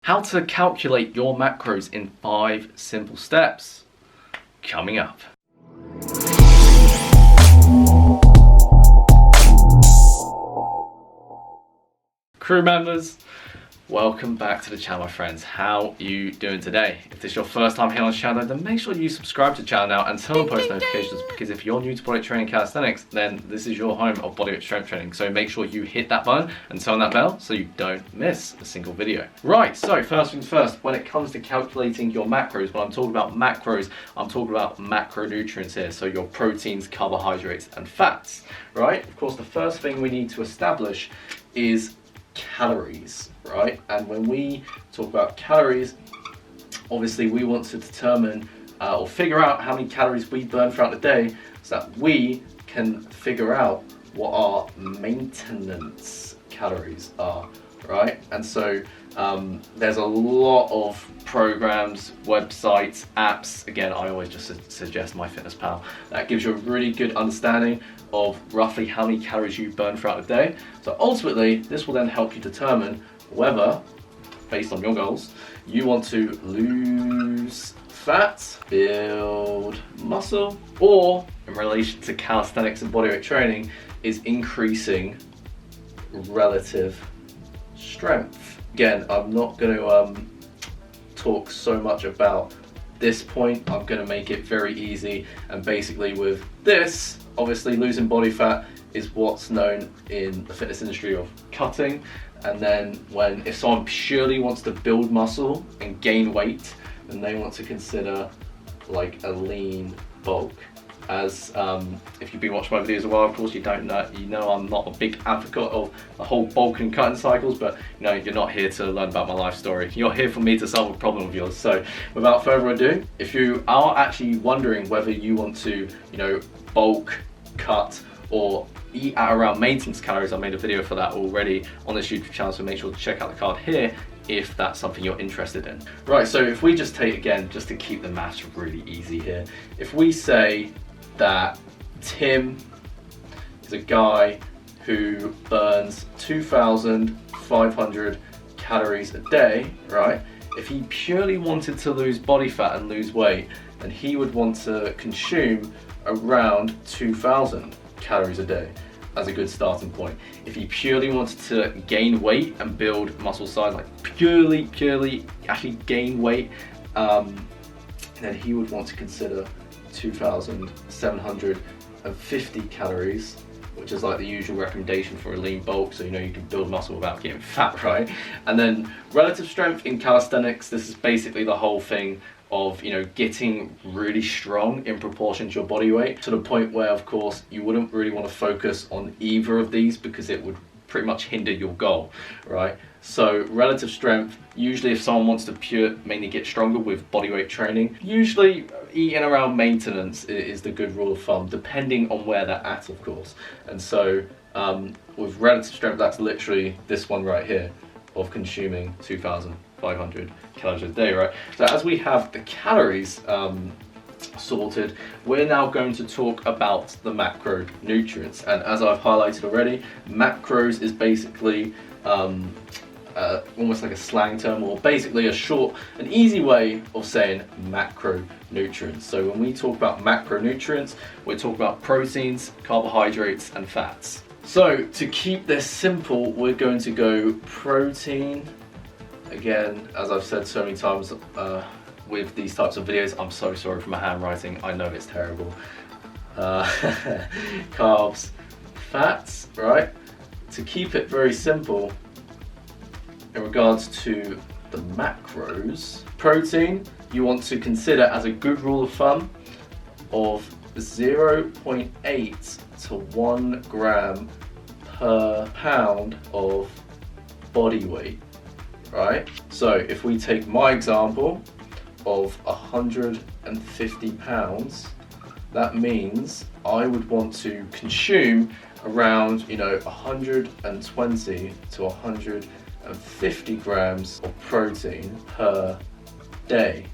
How to calculate your macros in 5 simple steps. Coming up. Crew members, welcome back to the channel, my friends. How are you doing today? If this is your first time here on the channel, then make sure you subscribe to the channel now and turn on post notifications, because if you're new to bodyweight training calisthenics, then this is your home of bodyweight strength training. So make sure you hit that button and turn that bell so you don't miss a single video. Right, so first things first, when it comes to calculating your macros, when I'm talking about macros, I'm talking about macronutrients here. So your proteins, carbohydrates, and fats, right? Of course, the first thing we need to establish is calories, right? And when we talk about calories, obviously we want to determine or figure out how many calories we burn throughout the day so that we can figure out what our maintenance calories are, right? And so there's a lot of programs, websites, apps. Again, I always just suggest MyFitnessPal. That gives you a really good understanding of roughly how many calories you burn throughout the day. So ultimately, this will then help you determine whether, based on your goals, you want to lose fat, build muscle, or in relation to calisthenics and bodyweight training, is increasing relative strength. Again, I'm not going to talk so much about this point. I'm going to make it very easy, and basically with this, obviously losing body fat is what's known in the fitness industry of cutting. And then if someone purely wants to build muscle and gain weight, then they want to consider like a lean bulk. As if you've been watching my videos a while, of course you know I'm not a big advocate of the whole bulk and cutting cycles, but you're not here to learn about my life story. You're here for me to solve a problem of yours. So without further ado, if you are actually wondering whether you want to bulk, cut, or eat at around maintenance calories, I made a video for that already on this YouTube channel, so make sure to check out the card here if that's something you're interested in. Right, so if we just take, again, just to keep the maths really easy here, if we say that Tim is a guy who burns 2,500 calories a day, right? If he purely wanted to lose body fat and lose weight, then he would want to consume around 2,000 calories a day as a good starting point. If he purely wanted to gain weight and build muscle size, like purely actually gain weight, then he would want to consider 2,750 calories, which is like the usual recommendation for a lean bulk, so you can build muscle without getting fat, right? And then relative strength in calisthenics, this is basically the whole thing of getting really strong in proportion to your body weight, to the point where, of course, you wouldn't really want to focus on either of these because it would pretty much hinder your goal, right? So relative strength, usually if someone wants to mainly get stronger with bodyweight training, usually eating around maintenance is the good rule of thumb, depending on where they're at, of course. And so with relative strength, that's literally this one right here, of consuming 2,500 calories a day, right? So as we have the calories sorted, we're now going to talk about the macronutrients. And as I've highlighted already, macros is basically almost like a slang term, or basically an easy way of saying macronutrients. So when we talk about macronutrients, we're talking about proteins, carbohydrates, and fats. So to keep this simple, we're going to go protein. Again, as I've said so many times with these types of videos, I'm so sorry for my handwriting, I know it's terrible. Carbs, fats, right? To keep it very simple, in regards to the macros, protein, you want to consider as a good rule of thumb of 0.8 to 1 gram per pound of body weight, right? So if we take my example of 150 pounds, that means I would want to consume around 120 to 150 grams of protein per day,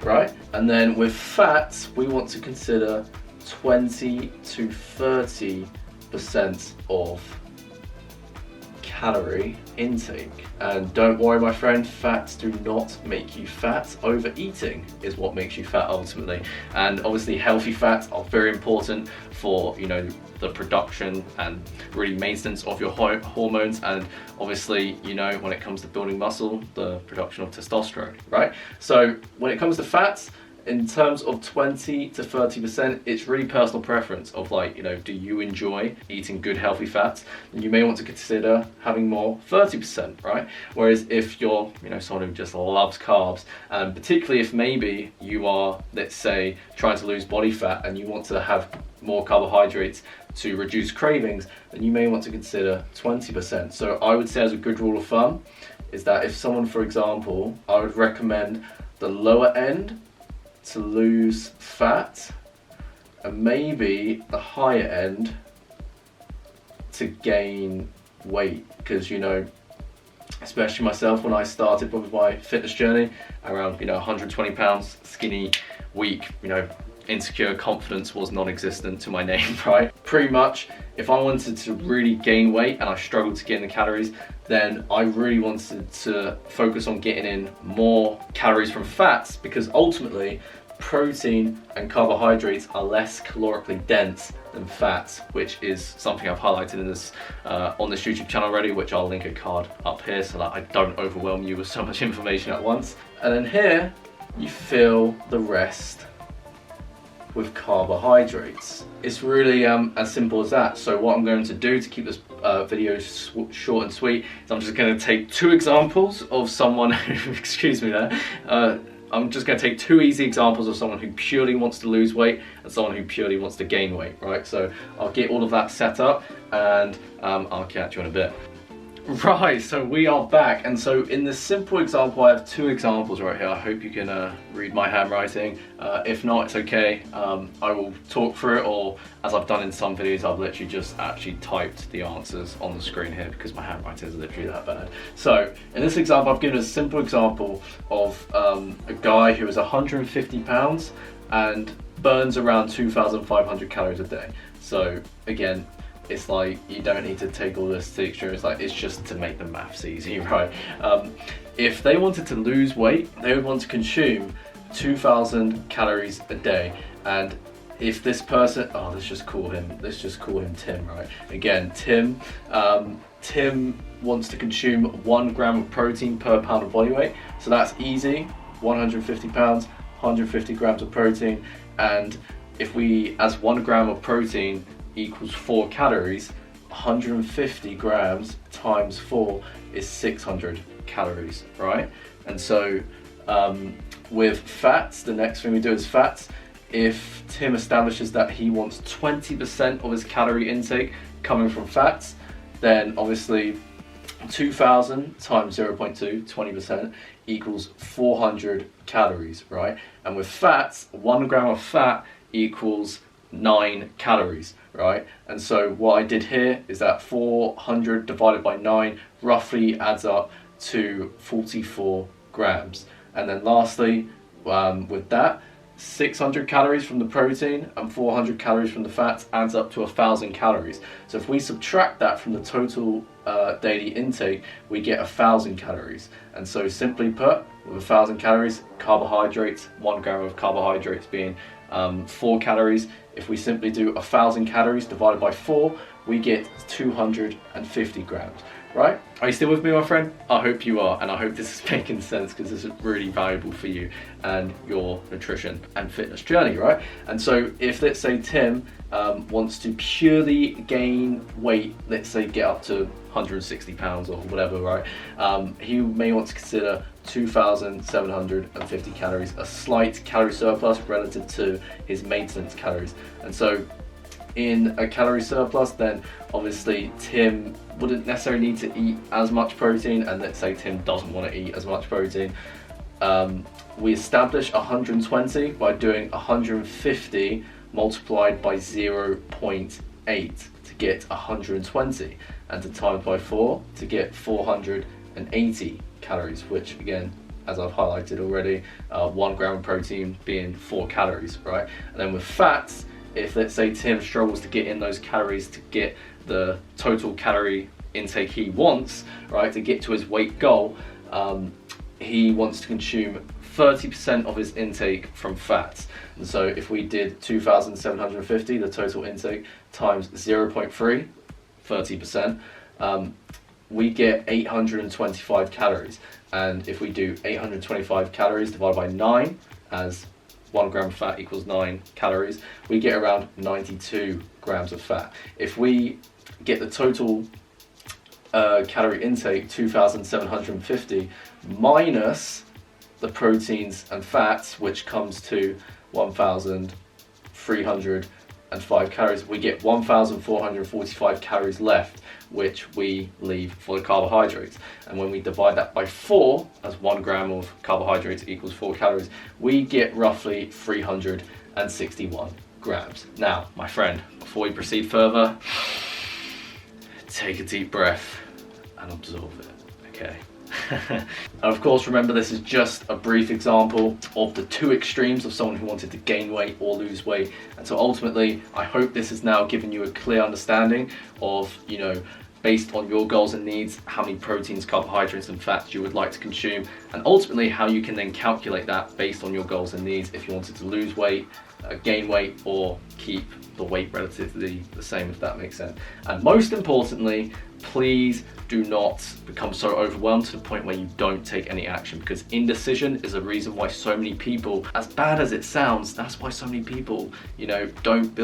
right? And then with fats, we want to consider 20 to 30% of calorie intake. And don't worry, my friend, fats do not make you fat. Overeating is what makes you fat ultimately. And obviously healthy fats are very important for, you know, the production and really maintenance of your hormones, and obviously, you know, when it comes to building muscle, the production of testosterone, right? So when it comes to fats, in terms of 20 to 30%, it's really personal preference of, like, you know, do you enjoy eating good healthy fats? Then you may want to consider having more 30%, right? Whereas if you're, you know, someone who just loves carbs, and particularly if maybe you are, let's say, trying to lose body fat and you want to have more carbohydrates to reduce cravings, then you may want to consider 20%. So I would say, as a good rule of thumb, is that if someone, for example, I would recommend the lower end to lose fat, and maybe the higher end to gain weight. Because, you know, especially myself, when I started with my fitness journey, around, you know, 120 pounds, skinny, weak, you know, insecure, confidence was non-existent to my name, right? Pretty much, if I wanted to really gain weight and I struggled to get in the calories, then I really wanted to focus on getting in more calories from fats, because ultimately protein and carbohydrates are less calorically dense than fats, which is something I've highlighted in this on this YouTube channel already, which I'll link a card up here so that I don't overwhelm you with so much information at once. And then here you fill the rest with carbohydrates. It's really as simple as that. So what I'm going to do to keep this video short and sweet is I'm just going to take two examples of someone who, excuse me there, I'm just going to take two easy examples of someone who purely wants to lose weight and someone who purely wants to gain weight, right? So I'll get all of that set up, and I'll catch you in a bit. Right, so we are back, and so in this simple example, I have two examples right here. I hope you can read my handwriting. If not, it's okay. I will talk through it, or as I've done in some videos, I've literally just actually typed the answers on the screen here because my handwriting is literally that bad. So in this example, I've given a simple example of a guy who is 150 pounds and burns around 2,500 calories a day. So again, it's like, you don't need to take all this to the extreme. It's like, it's just to make the maths easy, right? If they wanted to lose weight, they would want to consume 2,000 calories a day. And if this person, let's just call him Tim, right? Again, Tim wants to consume 1 gram of protein per pound of body weight. So that's easy, 150 pounds, 150 grams of protein. And if we, as 1 gram of protein equals 4 calories, 150 grams times 4 is 600 calories, right? And so with fats, the next thing we do is fats. If Tim establishes that he wants 20% of his calorie intake coming from fats, then obviously 2,000 times 0.2, 20%, equals 400 calories, right? And with fats, 1 gram of fat equals 9 calories, right? And so what I did here is that 400 divided by 9 roughly adds up to 44 grams. And then lastly, with that, 600 calories from the protein and 400 calories from the fats adds up to 1,000 calories. So if we subtract that from the total daily intake, we get 1,000 calories. And so simply put, with 1,000 calories, carbohydrates, 1 gram of carbohydrates being 4 calories. If we simply do 1,000 calories divided by 4, we get 250 grams, right? Are you still with me, my friend? I hope you are, and I hope this is making sense, because this is really valuable for you and your nutrition and fitness journey, right? And so if, let's say, Tim wants to purely gain weight, let's say get up to 160 pounds or whatever, right? He may want to consider 2,750 calories, a slight calorie surplus relative to his maintenance calories. And so in a calorie surplus, then obviously Tim wouldn't necessarily need to eat as much protein, and let's say Tim doesn't want to eat as much protein. We establish 120 by doing 150 multiplied by 0.8 to get 120, and to times by 4 to get 480 calories, which again, as I've highlighted already, 1 gram of protein being 4 calories, right? And then with fats, if let's say Tim struggles to get in those calories to get the total calorie intake he wants, right, to get to his weight goal, he wants to consume 30% of his intake from fats. And so if we did 2,750, the total intake, times 0.3, 30%, we get 825 calories. And if we do 825 calories divided by 9, as 1 gram of fat equals 9 calories, we get around 92 grams of fat. If we get the total calorie intake, 2,750, minus the proteins and fats, which comes to 1,305 calories, we get 1,445 calories left, which we leave for the carbohydrates. And when we divide that by 4, as 1 gram of carbohydrates equals 4 calories, we get roughly 361 grams. Now, my friend, before we proceed further, take a deep breath and absorb it, okay? And of course, remember, this is just a brief example of the two extremes of someone who wanted to gain weight or lose weight. And so ultimately, I hope this has now given you a clear understanding of, you know, based on your goals and needs, how many proteins, carbohydrates and fats you would like to consume, and ultimately how you can then calculate that based on your goals and needs if you wanted to lose weight, gain weight, or keep the weight relatively the same, if that makes sense. And most importantly, please do not become so overwhelmed to the point where you don't take any action, because indecision is a reason why so many people, as bad as it sounds, that's why so many people, you know, don't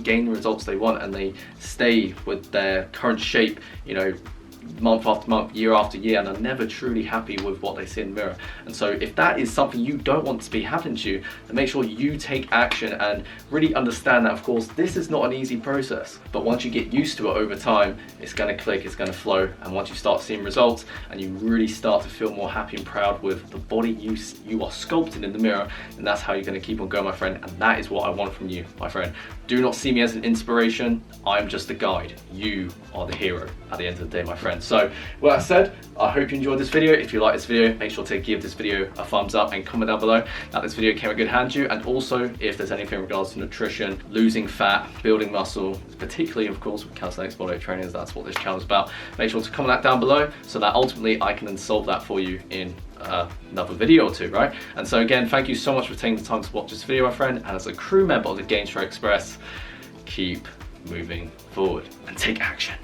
gain the results they want, and they stay with their current shape, you know, month after month, year after year, and are never truly happy with what they see in the mirror. And so if that is something you don't want to be happening to you, then make sure you take action and really understand that, of course, this is not an easy process, but once you get used to it over time, it's going to click, it's going to flow, and once you start seeing results and you really start to feel more happy and proud with the body you are sculpting in the mirror, and that's how you're going to keep on going, my friend. And that is what I want from you, my friend. Do not see me as an inspiration. I'm just a guide. You are the hero at the end of the day, my friend. So with that said, I hope you enjoyed this video. If you like this video, make sure to give this video a thumbs up and comment down below that this video came in good hands to you. And also, if there's anything in regards to nutrition, losing fat, building muscle, particularly of course with calisthenics body weight training, that's what this channel is about, make sure to comment that down below so that ultimately I can then solve that for you in another video or two, right? And so again, thank you so much for taking the time to watch this video, my friend. And as a crew member of the Gain Straight Express, keep moving forward and take action.